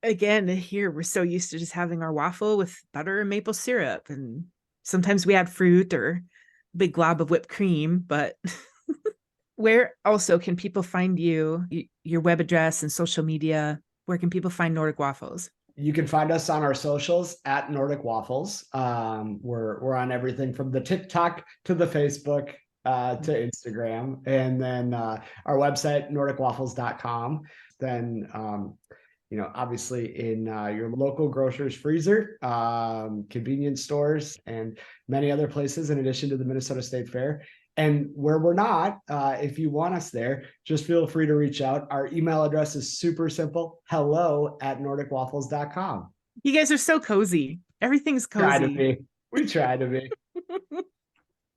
Again, here we're so used to just having our waffle with butter and maple syrup, and sometimes we add fruit or a big glob of whipped cream. But where also can people find you, your web address and social media? Where can people find Nordic Waffles? You can find us on our socials at Nordic Waffles. We're on everything from the TikTok to the Facebook to Instagram, and then our website nordicwaffles.com. Then obviously in your local grocer's freezer, convenience stores, and many other places in addition to the Minnesota State Fair. And where we're not, if you want us there, just feel free to reach out. Our email address is super simple: hello@nordicwaffles.com. You guys are so cozy. Everything's cozy. Try to be. We try to be.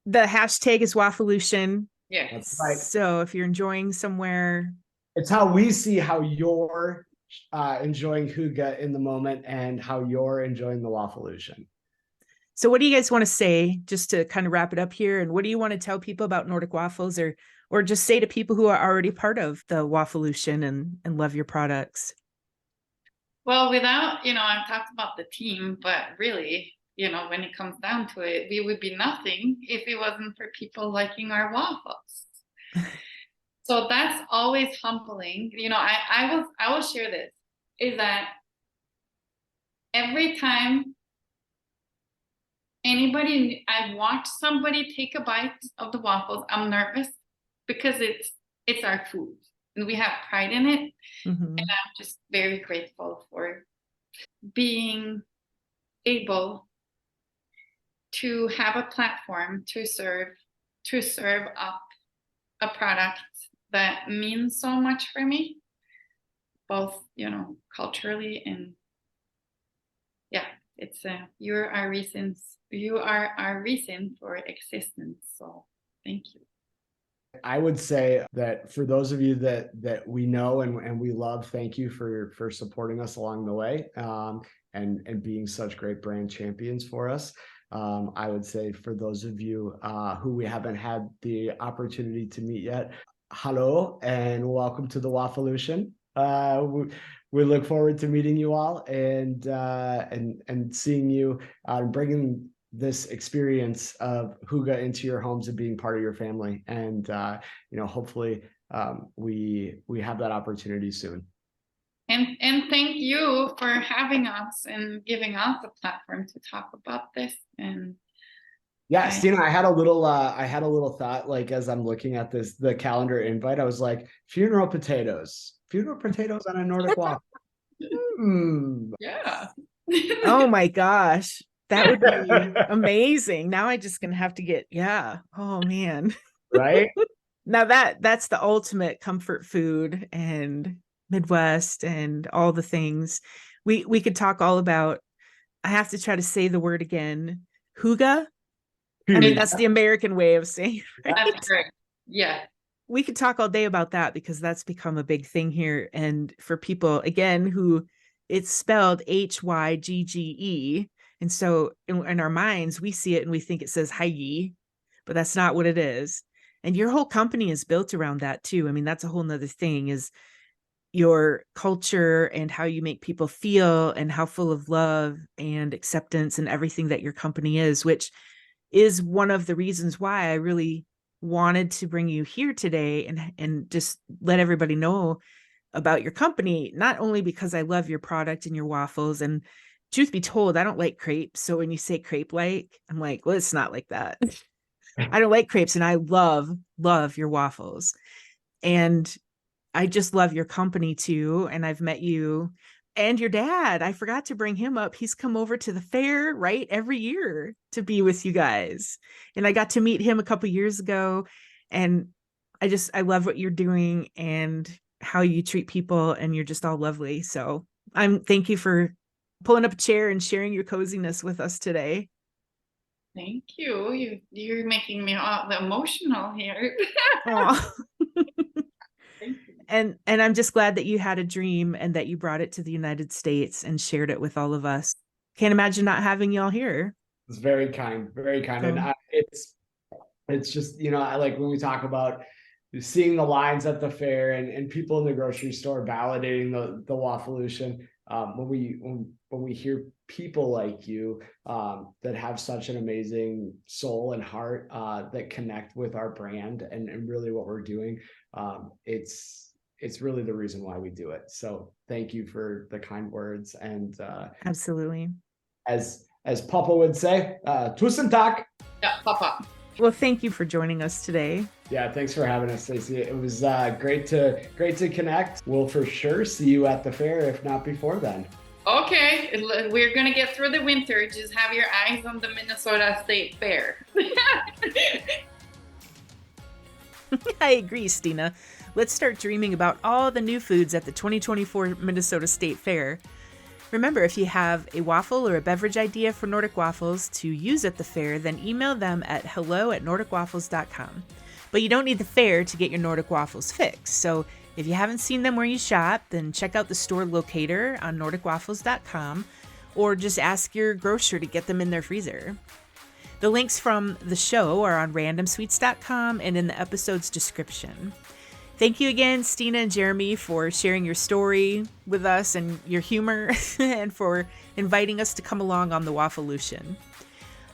The hashtag is Wafflelution. Yeah. That's right. So if you're enjoying somewhere, it's how we see how you're enjoying Hygge in the moment and how you're enjoying the Wafflelution. So what do you guys want to say, just to kind of wrap it up here? And what do you want to tell people about Nordic Waffles, or just say to people who are already part of the Wafflelution and love your products? Well, without, I've talked about the team, but really, when it comes down to it, we would be nothing if it wasn't for people liking our waffles. So that's always humbling. I will share this, is that every time I watch somebody take a bite of the waffles, I'm nervous because it's our food and we have pride in it. Mm-hmm. And I'm just very grateful for being able to have a platform to serve up a product that means so much for me, both, culturally and it's you are our reason for existence. So thank you. I would say that for those of you that we know and we love, thank you for supporting us along the way, and being such great brand champions for us. I would say for those of you who we haven't had the opportunity to meet yet, hello and welcome to the Wafflelution. We look forward to meeting you all and seeing you, bringing this experience of Hygge into your homes and being part of your family. And hopefully we have that opportunity soon. And thank you for having us and giving us a platform to talk about this. And yeah, Stine, I had a little thought, like, as I'm looking at the calendar invite, I was like, funeral potatoes on a Nordic waffle. Yeah. Oh my gosh, that would be amazing. Now I just gonna have to get, oh man. Right. Now that's the ultimate comfort food and Midwest and all the things. We could talk all about, I have to try to say the word again, Hygge. I mean, that's the American way of saying it, right? That's great. Yeah. We could talk all day about that because that's become a big thing here. And for people, again, who it's spelled Hygge. And so in our minds, we see it and we think it says Hygge, but that's not what it is. And your whole company is built around that too. I mean, that's a whole nother thing, is your culture and how you make people feel and how full of love and acceptance and everything that your company is, which is one of the reasons why I really wanted to bring you here today and just let everybody know about your company, not only because I love your product and your waffles, and truth be told, I don't like crepes. So when you say crepe like, I'm like, well, it's not like that. I don't like crepes, and I love your waffles. And I just love your company too. And I've met you and your dad. I forgot to bring him up. He's come over to the fair, right, every year to be with you guys. And I got to meet him a couple years ago. And I love what you're doing and how you treat people. And you're just all lovely. So thank you for pulling up a chair and sharing your coziness with us today. Thank you. You're making me all emotional here. Thank you. And I'm just glad that you had a dream and that you brought it to the United States and shared it with all of us. Can't imagine not having y'all here. It's very kind, very kind. So, And it's just, I like when we talk about seeing the lines at the fair and people in the grocery store validating the Wafflelution. When we hear people like you that have such an amazing soul and heart that connect with our brand and really what we're doing, it's really the reason why we do it. So thank you for the kind words. And absolutely. As Papa would say, tusen tak. Yeah, Papa. Well, thank you for joining us today. Yeah, thanks for having us, Stacey. It was great to connect. We'll for sure see you at the fair, if not before then. Okay, we're gonna get through the winter. Just have your eyes on the Minnesota State Fair. I agree, Stine. Let's start dreaming about all the new foods at the 2024 Minnesota State Fair. Remember, if you have a waffle or a beverage idea for Nordic Waffles to use at the fair, then email them at hello@nordicwaffles.com. But you don't need the fair to get your Nordic Waffles fix. So if you haven't seen them where you shop, then check out the store locator on nordicwaffles.com or just ask your grocer to get them in their freezer. The links from the show are on randomsweets.com and in the episode's description. Thank you again, Stine and Jeremy, for sharing your story with us and your humor and for inviting us to come along on the Wafflelution.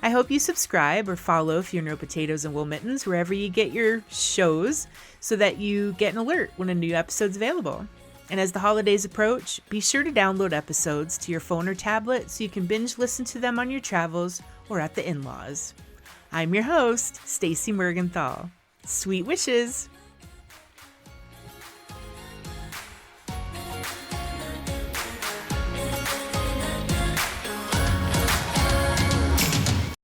I hope you subscribe or follow Funeral Potatoes and Wool Mittens wherever you get your shows so that you get an alert when a new episode's available. And as the holidays approach, be sure to download episodes to your phone or tablet so you can binge listen to them on your travels or at the in-laws. I'm your host, Stacey Mergenthal. Sweet wishes!